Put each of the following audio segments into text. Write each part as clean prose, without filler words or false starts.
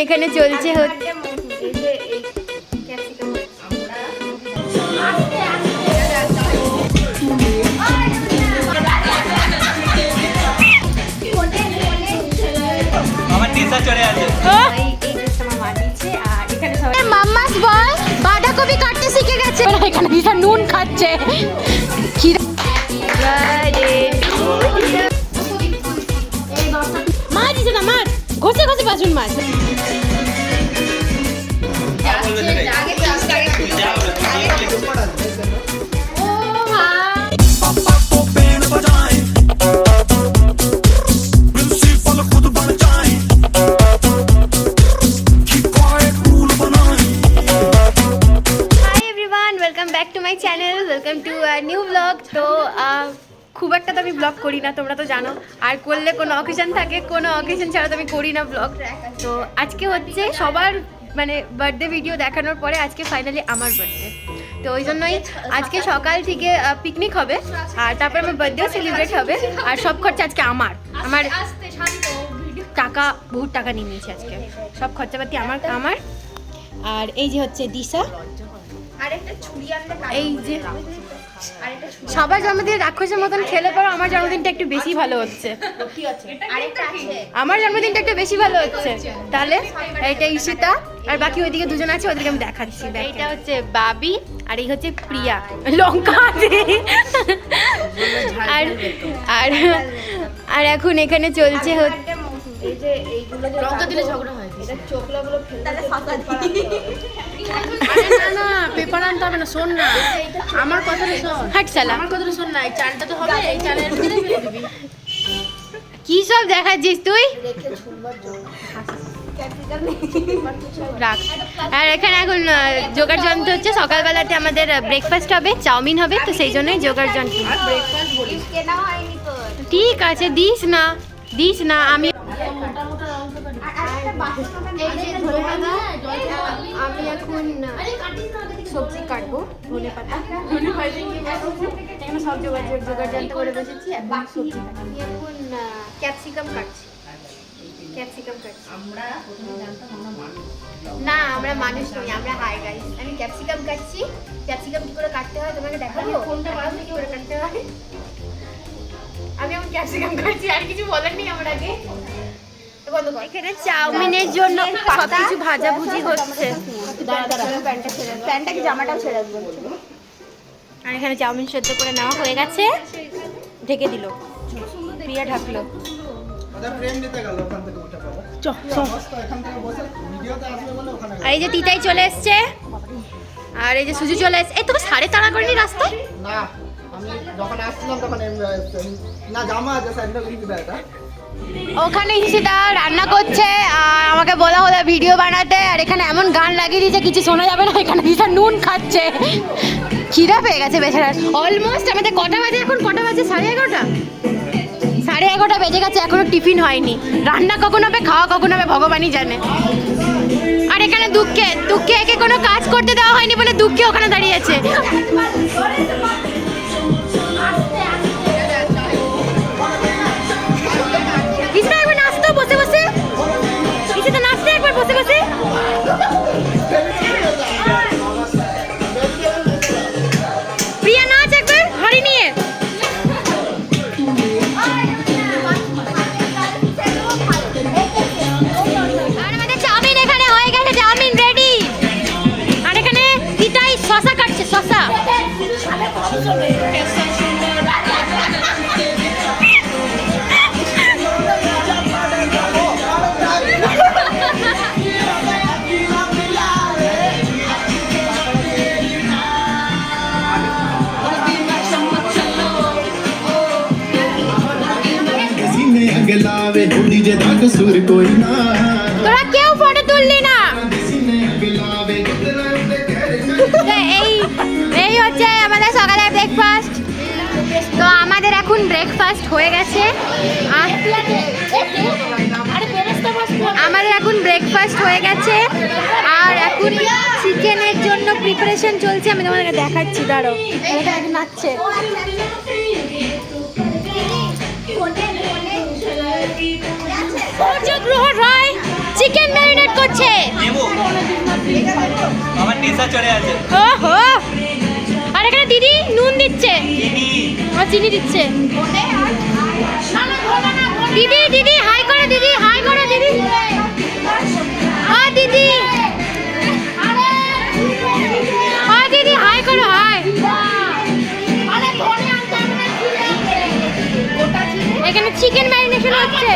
এখানে চলছে হচ্ছে মাম্মাস বল বাঁধাকপি কাটতে শিখে গেছে, এখানে দিশা নুন খাচ্ছে। মা দিছে না মার ঘষে ঘষে বাসন মাছ। তো খুব একটা তো আমি ব্লগ করি না, তোমরা তো জানো, আর করলে কোনো অকেশন থাকে, কোনো অকেশন ছাড়া তো আমি করি না ব্লগ। তো আজকে হচ্ছে সবার মানে বার্থডে ভিডিও দেখানোর পরে আজকে ফাইনালি আমার বার্থডে, তো ওই জন্যই আজকে সকাল থেকে পিকনিক হবে আর তারপর আমার বার্থডেও সেলিব্রেট হবে, আর সব খরচা আজকে আমার টাকা বহুত টাকা নিয়ে নিয়েছি আজকে, সব খরচাপাতি আমার। আর এই যে হচ্ছে দিশা, এই যে সবার জন্মদিন রাক্ষসের মতন খেলে পড়ো, আমার জন্মদিনটা একটু বেশি ভালো হচ্ছে, আমার জন্মদিনটা একটু বেশি ভালো হচ্ছে। তাহলে এইটা ঈশিতা, আর বাকি ওইদিকে দুজন আছে, ওদেরকে আমি দেখাচ্ছি। এইটা হচ্ছে বাবি, আর এই হচ্ছে প্রিয়া লঙ্কা। আর আর আর এখন এখানে চলছে হচ্ছে লঙ্কা দিলে ঝগড়া হয়, না পেপার আনতে হবে না, শোন না আমার কথাটা শোন, হাট শালা আমার কথাটা শোন না, এই চালটা তো হবে, এই চালের ভিতরে ফেলে দিবি। কি সব দেখাচ্ছিস তুই, রাখ। আর এখানে এখন জোগাড় যন্ত্র হচ্ছে, সকালবেলাতে আমাদের ব্রেকফাস্ট হবে, চাউমিন হবে, তো সেই জন্যই জোগাড় যন্ত্র। ঠিক আছে দিস না আমি আমি এখন সবজি কাটবো, ধনে পাতা সব জোগাড় যন্ত্র করে বসেছি। এখন সবজি এখন ক্যাপসিকাম কাটছি। না আমরা মানুষ নই, আমরা হাই গাইস। আমি ক্যাপসিকাম কাটছি। ক্যাপসিকাম কি করে কাটতে হয় তোমাকে দেখাবো, কি করে কাটতে হয়। আমি এখন ক্যাপসিকাম কাটছি, আর কিছু বলার নেই আমার আগে। এখানে চাউমিনের জন্য সবকিছু ভাজাভুজি হচ্ছে, আর এখানে চাউমিন সেদ্ধ করে নেওয়া হয়ে গেছে, ঢেকে দিল, প্রিয়া ঢাকলো। আর এই যে তিতাই চলে এসছে, আর এই যে সুজি চলে এসছে। এই তোকে সাড়ে তাড়া করেনি রাস্তায়? না, আমি যখন আসছিলাম তখন না জামা আছে সাইডটা লিখে দেয় এটা। ওখানে ঈশিতা রান্না করছে, আর আমাকে বলা হলো ভিডিও বানাতে, আর এখানে এমন গান লাগিয়ে দিয়েছে কিছু শোনা যাবে না। এখানে ঈশিতা নুন খাচ্ছে, খিদা পেয়ে গেছে বেচারার। অলমোস্ট আমাদের কটা বাজে এখন? কটা বাজে? 11:30। 11:30 বেজে গেছে, এখনো টিফিন হয়নি। রান্না কখন হবে, খাওয়া কখন হবে ভগবানই জানে। আর এখানে দুঃখে একে কোনো কাজ করতে দেওয়া হয়নি বলে দুঃখে ওখানে দাঁড়িয়েছে। প্রিয়া নাচ একবার হাড়ি নিয়ে। আর আমাদের চাউমিন এখানে হয়ে গেছে, চাউমিন রেডি। আর এখানে তিতাই শসা কাটছে, শসা। তোরা কেউ ফটো তুললি না। এই হচ্ছে আমাদের সকালের ব্রেকফাস্ট। তো আমাদের এখন ব্রেকফাস্ট হয়ে গেছে, আর এখন চিকেনের জন্য প্রিপারেশন চলছে। আমি তোমাদেরকে দেখাচ্ছি, দাঁড়াও। এখানে নাচছে। সূর্যগ্রহ রায় চিকেন ম্যারিনেট করছে। নেশা চলে আছে। ওহো, আর এখানে দিদি নুন দিচ্ছে আর চিনি দিচ্ছে। দিদি দিদি হাই করো, দিদি হাই করো, দিদি ও দিদি ও দিদি হাই করো, হাই। এখানে চিকেন ম্যারিনেশন হচ্ছে।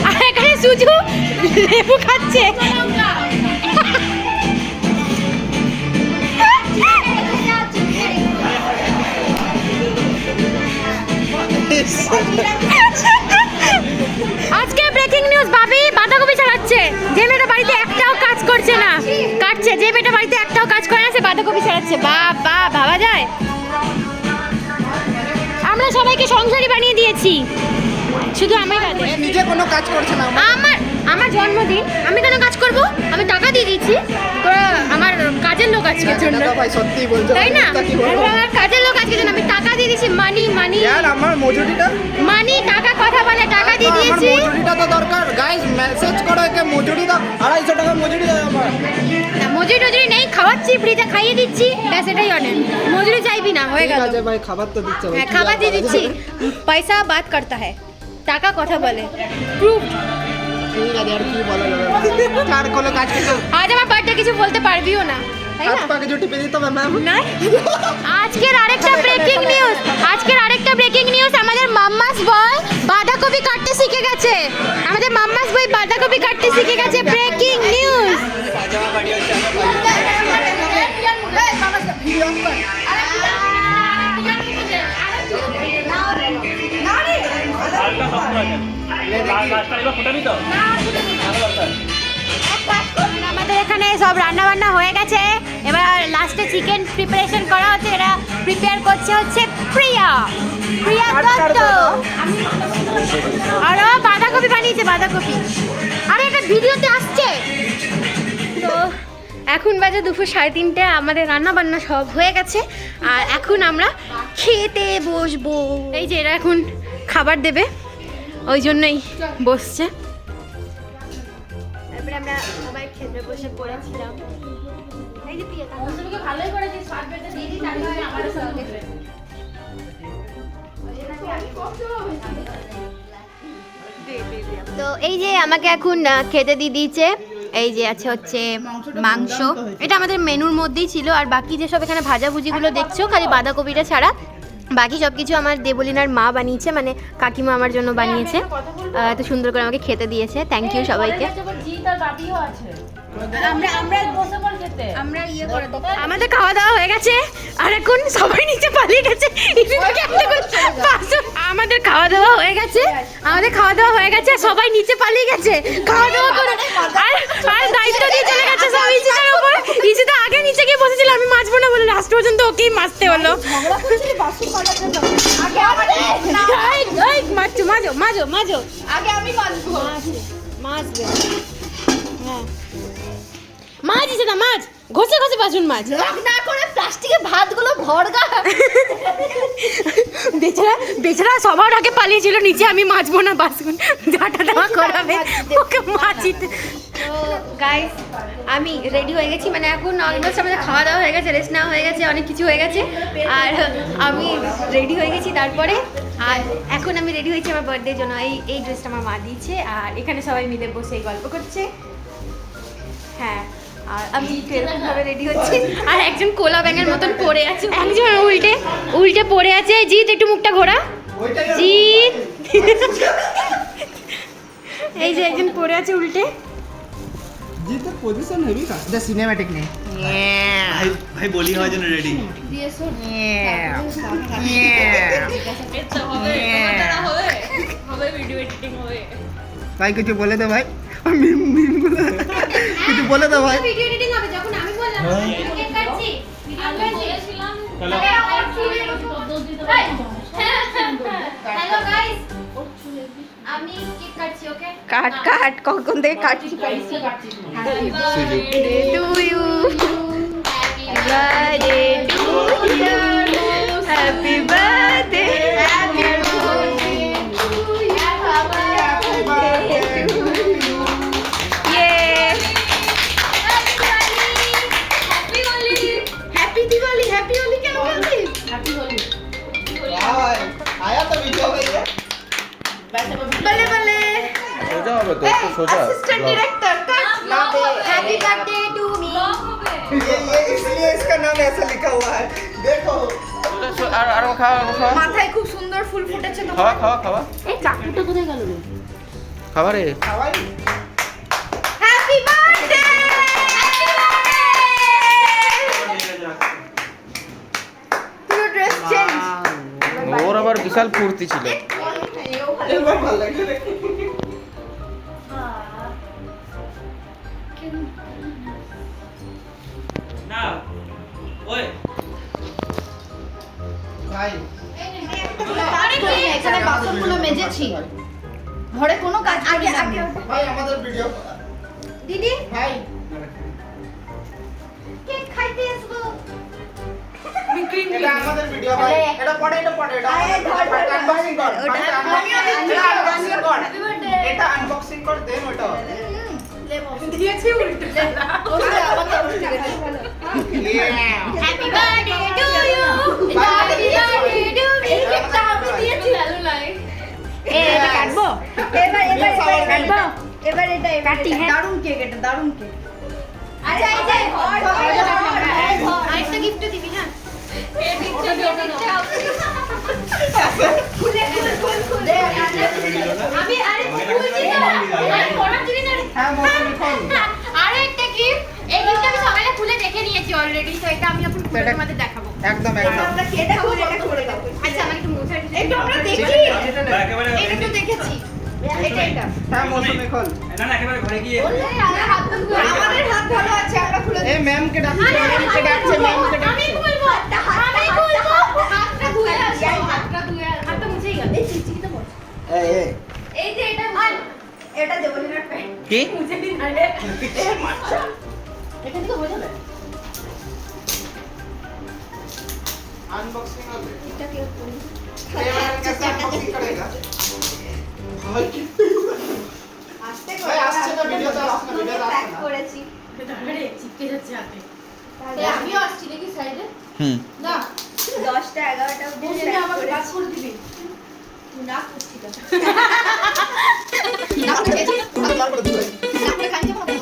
আর এখানে সুজু লেবু খাচ্ছে। আজকে ব্রেকিং নিউজ, ভাবি বাঁধাকপি চালাচ্ছে। যে মেয়েটা বাড়িতে একটাও কাজ করছে না, কাটছে। যে মেয়েটা বাড়িতে একটাও কাজ করে না, সে বাঁধাকপি চালাচ্ছে। বাবা, ভাবা যায়? আমরা সবাইকে সংসারী বানিয়ে দিয়েছি, শুধু আমি বাদে। নিজে কোনো কাজ করছে না। আমার জন্মদিন, আমি কেন কাজ করব? আমি টাকা দিয়ে দিয়েছি, তোরা আমার কাজের লোক আজকের জন্য। ভাই সত্যি বলছো, তাই না? আমার কাজের লোক আজকের জন্য আমি টাকা দিয়ে দিয়েছি। মানি মানি यार আমার মজুরিটা, মানি টাকা কথা বলে, টাকা দিয়ে দিয়েছি। আমার মজুরিটা তো দরকার। গাইস মেসেজ করো একে মজুরি দাও, 250 টাকা মজুরি দাও আমার। না, মজুরি টজুরি নেই, খাওয়াচ্ছি, ফ্রিতে খাইয়ে দিচ্ছি, ব্যাস এটাই অনেক। মজুরি চাইবি না, হয়ে গেল। ঠিক আছে ভাই, খাবার তো দিচ্ছে ভাই। হ্যাঁ, খাবার দিয়ে দিচ্ছি। পয়সা বাত করতা হ্যাঁ, টাকা কথা বলে। প্রুফ। ঠিক আছে, আর কি বলা যাবে? চার কোনো কাজ কিছু আজ আমার বার্থডে, কিছু বলতে পারবিও না, তাই হাত না? পাকে জুটি পেয়ে দিতে হবে ম্যাম। না, আজকের আরেকটা ব্রেকিং নিউজ, আমাদের মাম্মাস বয় বাঁধাকপি কাটতে শিখে গেছে। আমাদের মাম্মাস বয় বাঁধাকপি কাটতে শিখে গেছে। Breaking news. আমাদের এখানে সব রান্না বান্না হয়ে গেছে, এবার লাস্টে চিকেন প্রিপারেশন করা হচ্ছে। এটা প্রিপেয়ার করছে হচ্ছে প্রিয়া দত্ত। আর ও বাঁধাকপি বানিয়েছে, বাঁধাকপি। আরে এটা ভিডিওতে আসছে তো। এখন বাজে দুপুর 3:30, আমাদের রান্না বান্না সব হয়ে গেছে, আর এখন আমরা খেতে বসবো। এই যে এরা এখন খাবার দেবে, ওই জন্যই বসছে। তারপরে আমরা সবাই খেতে বসে পড়েছিলাম। এই যে প্রিয়া, তুমি ভালোই করেছিস, সার্ভেটা দিয়ে দিই, তাহলে আমারও সব দেখবে। তো এই যে আমাকে এখন খেতে দিয়ে দিয়েছে। এই যে আছে হচ্ছে মাংস, এটা আমাদের মেনুর মধ্যেই ছিল। আর বাকি যেসব এখানে ভাজাভুজিগুলো দেখছো, খালি বাঁধাকপিটা ছাড়া বাকি সব কিছু আমার দেবলিনার মা বানিয়েছে, মানে কাকিমা আমার জন্য বানিয়েছে। এত সুন্দর করে আমাকে খেতে দিয়েছে। থ্যাংক ইউ সবাইকে। আমাদের খাওয়া দাওয়া হয়ে গেছে, আর এখন সবাই নিচে পালিয়ে গেছে। আমাদের খাওয়া দাওয়া হয়ে গেছে, সবাই নিচে পালিয়ে গেছে খাওয়া দাওয়া করে। আর দায়িত্ব দিয়ে চলে গেছে সব ইসিতার উপর। ইসিতা আগে নিচে গিয়ে বসেছিল, আমি মাছবো না বলে লাস্ট পর্যন্ত ওকেই মাছতে হলো। মাঝো আগে আমি মাছবো, মাছবে। হ্যাঁ, মাছ দিছে না, মাছ ঘষে ঘষে বাসুন, মাছ না করে প্লাস্টিকের ভাতগুলো ভরগা। বেচারা সবার আগে পালিয়েছিল নিচে, আমি মাছবো না বাসুন, ঝাঁটা দেওয়া করাবে ওকে মাছিতে। তো গাইস, আমি রেডি হয়ে গেছি, মানে এখন অলমোস্ট আমাদের খাওয়া দাওয়া হয়ে গেছে, রেস্ট নেওয়া হয়ে গেছে, অনেক কিছু হয়ে গেছে, আর আমি রেডি হয়ে গেছি। তারপরে আর এখন আমি রেডি হয়েছি আমার বার্থডের জন্য। এই ড্রেসটা আমার মা দিয়েছে, আর এখানে সবাই মিলে বসে গল্প করছে। হ্যাঁ, আর আমি এরকমভাবে রেডি হচ্ছি, আর একজন কোলা ব্যাঙের মতন পড়ে আছে, একজন উল্টে পড়ে আছে। জিৎ, একটু মুখটা ঘোরা। জিৎ, এই যে একজন পড়ে আছে উল্টে। জিতে পজিশন হেভি কাজ, দা সিনেম্যাটিক নেই। ভাই ভাই বলি হওয়ার জন্য রেডি। ভাই কিছু বলে দে ভাই, কিছু বলে দে ভাই। ভিডিও এডিটিং হবে যখন আমি বললাম কেক কাটছি, আমি বলেছিলাম। হ্যালো গাইস, আমি কেক কাটছি। ওকে, কাট কখন থেকে কাটছি। Happy birthday to you, happy birthday to you, happy birthday, happy birthday to you, happy birthday to you. বলে বলে সোজা হবে তো একটু সোজা assistant director cut happy birthday to me ये इसलिए इसका नाम ऐसा लिखा हुआ है देखो আর খাওয়া মাথায় খুব সুন্দর ফুল ফুটেছে তো খাওয়া এই চাকুটা কোথায় গেল রে খাওয়া রে হ্যাপি বার্থডে পুরো ড্রেস চেঞ্জ ওর আবার বিশাল ফুর্তি ছিল এবার ভালো লাগছে রে না ওই ভাই এখানে বাসনগুলো মেজেছি ঘরে কোনো কাজ আগে আগে ভাই আমাদের ভিডিও দিদি ভাই কেক খাইতে আসবো এটা আমাদের ভিডিও ভাই এটা পড়ে এটা আনবক্সিং কর এটা আনবক্সিং কর দেন ওটা দিয়েছি উল্টে happy birthday to you happy birthday to me কেকটা আমি দিয়েছি ভালো লাগে এটা কাটবো এবার কাটবো এবার এটা কাটি হ্যাঁ দারুণ কেক এটা দারুণ কেক আচ্ছা এই যে আরেকটা গিফট দিবি হ্যাঁ আমি আরে আরেকটা গিফট এই গিফটটা আমি সকালে খুলে দেখে নিয়েছি অলরেডি তো এটা আমি এখন খুলে তোমাদের দেখাবো একদম আমরা এটা খুলে দাও আচ্ছা আমাকে একটু মোছা একটু আমরা দেখি একেবারে এটা তো দেখেছি এটা হ্যাঁ মৌসুমি খোল না না একেবারে ঘরে গিয়ে বললে আমার হাত ভালো আছে আমরা খুলে এই ম্যাম কে ডাকছে ম্যাম কে ডাকছে আমি খুলবো আমি খুলবো হাতটা ধুয়ে আসো হাতটা মুছেই গেল এই চিচিটা মোছ এই যে এটা দেবলিনার প্যান্ট কি মুছে দিন আরে এটা থেকে হয়ে যাবে अनबॉक्सिंग হবে এটা কি করি कैसे अनबॉक्सिंग करेगा भाई আস্তে ভাই আসছে না ভিডিওতে আসছে না ভিডিওতে প্যাক আসছে না করেছি আরে চিপকে যাচ্ছে হাতে তাহলে আমিও আসছি নাকি সাইডে হুম না 10টা 11টা বসে আমাকে কাজ করে দিবি না করছি তো না করছি তারপরে দিই আপনি কালকে মতো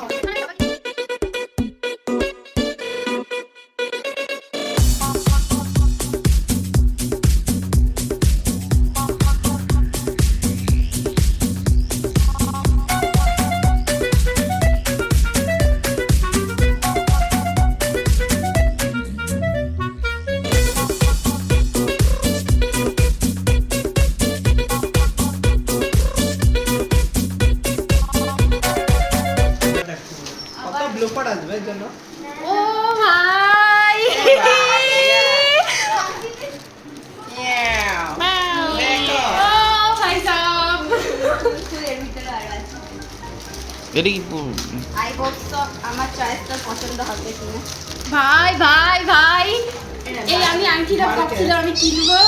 কত ব্লুপার আসবে এর জন্য ও ভাই ও ভাই সাহেব এর ভিতরে আর আছে এটা কি আই হোপ তো আমার চয়েসটা পছন্দ হবে কিনা ভাই ভাই ভাই এই আমি আংটিটা ভাবছিলাম আমি কিনবো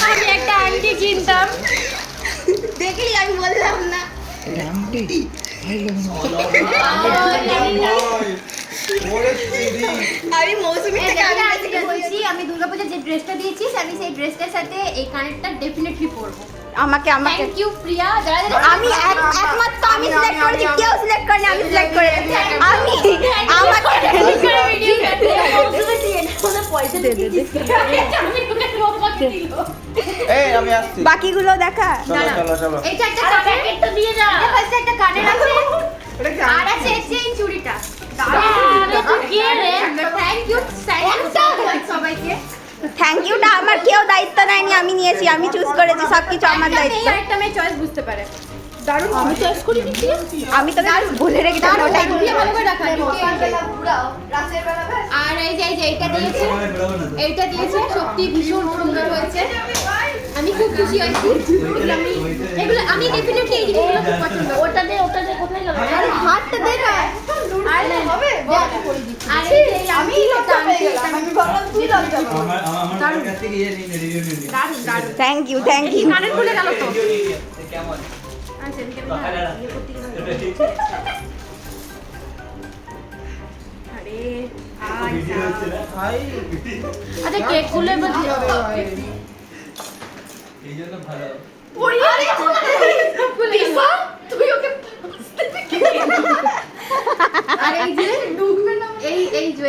আমি একটা আংটি কিনতাম দেখলি আমি বললাম না রামটি আমি মৌসুমী থেকে আগে বলছি আমি দুর্গাপূজা যে ড্রেসটা দিয়েছিস আমি সেই ড্রেসটার সাথে এই কানেরটা ডেফিনেটলি পরবো আমাকে থ্যাংক ইউ প্রিয়া যারা যারা আমি একমাত্র আমি সিলেক্ট করেছি কেউ সিলেক্ট করেনি আমি সিলেক্ট করেছি আমি আমাকে ভিডিও পয়সা দিয়ে দে এই আমি আসছি বাকিগুলো দেখা চলো এইটা একটা প্যাকেট তো দিয়ে যা এটা ফার্স্ট একটা কানের আছে এটা কি আর আছে এই চুড়িটা থ্যাংক ইউ সবাইকে থ্যাংক ইউটা আমার কেউ দায়িত্ব নেয়নি আমি নিয়েছি আমি চুজ করেছি সবকিছু আমার দায়িত্ব একটা মেয়ে চয়েস বুঝতে পারে দারুণ আমি চয়েস করি দিচ্ছি আমি তো বলে রেখেছি ওটাই দিয়ে ভালো করে রাখা আর এই যে এটা দিয়েছে এইটা দিয়েছে সত্যি ভীষণ সুন্দর হয়েছে আমি খুব খুশি হয়েছি এগুলো আমি ডেফিনেটলি এই জিনিসগুলো খুব পছন্দ ওটা দে কোথায় গেল আরে হাতটা দে না আরে হবে আরে আমি আমি ভাবলাম তুই লাগ যাবে আমার কাছ থেকে ইয়ে নিয়ে রিভিউ নিয়ে দারুণ থ্যাংক ইউ কানের খুলে গেল তো কেমন আচ্ছা এদিকে আরে ভিডিও হচ্ছে না ভাই আচ্ছা কেক গুলো এবার এই জন্য ভালো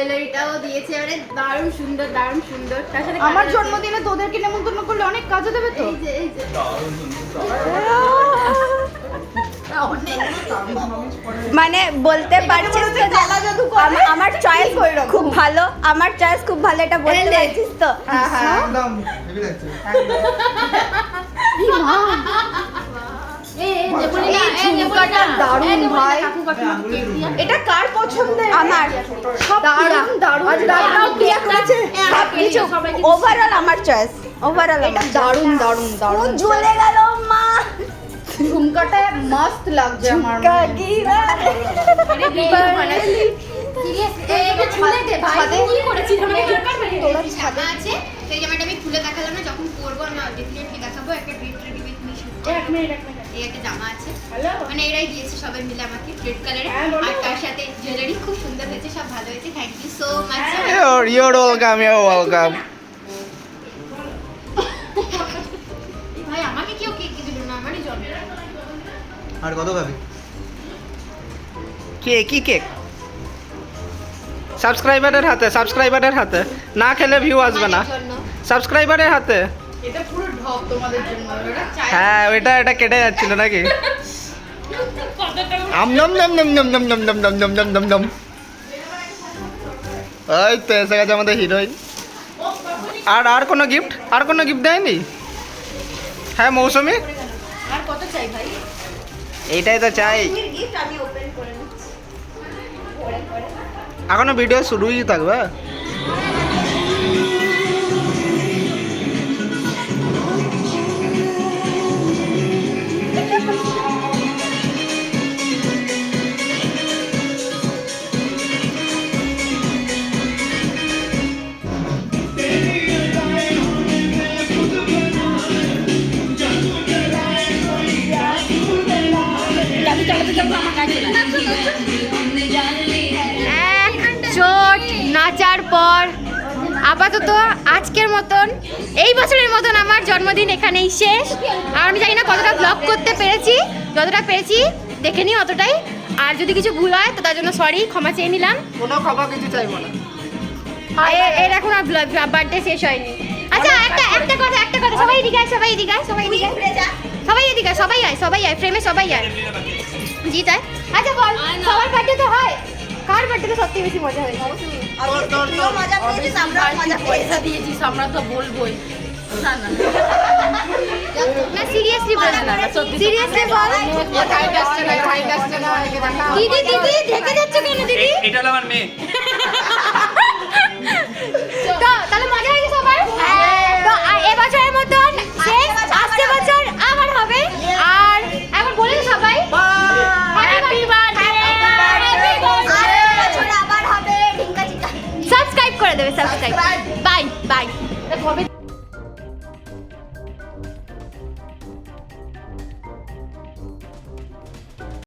জুয়েলারিটাও দিয়েছে, মানে দারুণ সুন্দর দারুণ সুন্দর। তার সাথে আমার জন্মদিনে তোদেরকে নেমন্তন্ন করলে অনেক কাজে দেবে তো। এই যে মানে বলতে পারছিস তো যে আমার চয়েস খুব ভালো, আমার চয়েস খুব ভালো, এটা বলতে পারছিস তো। হ্যাঁ হ্যাঁ একদম হেভি লাগছে ঝুমকাটা দারুণ ভাই। এটা কার পছন্দের? আমার। দারুণ দারুণ প্রিয়া করেছে সবকিছু। ওভারঅল আমার চয়েস, ওভারঅল আমার দারুণ দারুণ দারুণ ঝুলে গেল মা। ঝুমকাটা মস্ত লাগছে আমার। জামা আছে, সেই জামাটা আমি খুলে দেখালাম না, যখন পরবো আমি ডেফিনেটলি দেখাবো। একটা গেট রেডি উইথ মি এই একটা জামা আছে, মানে এরাই দিয়েছে সবাই মিলে আমাকে রেড কালারে, আর তার সাথে জুয়েলারি খুব সুন্দর হয়েছে, সব ভালো হয়েছে। Thank you so much. You're welcome. ভাই আমাকে কেউ কেক দিল না, আমারই জন্মদিন। আর কত খাবি? কেক কি কেক? সাবস্ক্রাইবারের হাতে না খেলে ভিউ আসবে না। সাবস্ক্রাইবারের হাতে। এটা পুরো ঢপ তোমাদের জন্য। হ্যাঁ এটা কেটে যাচ্ছিল নাকি? আম নম নম নম নম নম নম নম নম নম নম নম নম। ওই তো এসে গেছে আমাদের হিরোইন। আর কোনো গিফট দেয়নি? হ্যাঁ মৌসুমি, আর কত চাই ভাই? এইটাই তো চাই। গিফট আমি ওপেন করে নিচ্ছি। এখনো ভিডিও শুরুই থাকবে। চোট নাচার পর আপাতত আজকের মতন, এই বছরের মতন আমার জন্মদিন এখানেই শেষ। আর আমি জানি না কতটা ব্লগ করতে পেরেছি, যতটা পেরেছি দেখে নিই অতটাই। আর যদি কিছু ভুল হয় তো তার জন্য সরি, ক্ষমা চেয়ে নিলাম। কোনো খবর কিছু চাইবো না। এর এখন আর বার্থডে শেষ হয়নি। আচ্ছা একটা কথা সবাই এদিকে আয়, সবাই এদিকে আয়, সবাই এদিকে আয়, সবাই এদিকে আয়, সবাই আয় ফ্রেমে, সবাই আয়। জি তাই। আচ্ছা বল, সবার বার্থডে তো হয়, কার বার্থডে সত্যি বেশি মজা হয়েছে? মজা পেয়েছিস, আমরা মজা পেয়েছি। দিয়েছিস আমরা তো বলবোই। না সিরিয়াসলি বল, সিরিয়াসলি বল। দিদি ঢেকে যাচ্ছে কেন দিদি? এটা হলো আমার মেয়ে। তো তাহলে মজা হয়েছে সবার? তো এবছরের মতন শেষ, আসছে বছর আবার হবে। আর এখন বলে দিই সবাই হ্যাপি বার্থডে, আবার হবে ঢিঙ্কা চিকা। সাবস্ক্রাইব করে দেবে, সাবস্ক্রাইব। Bye bye.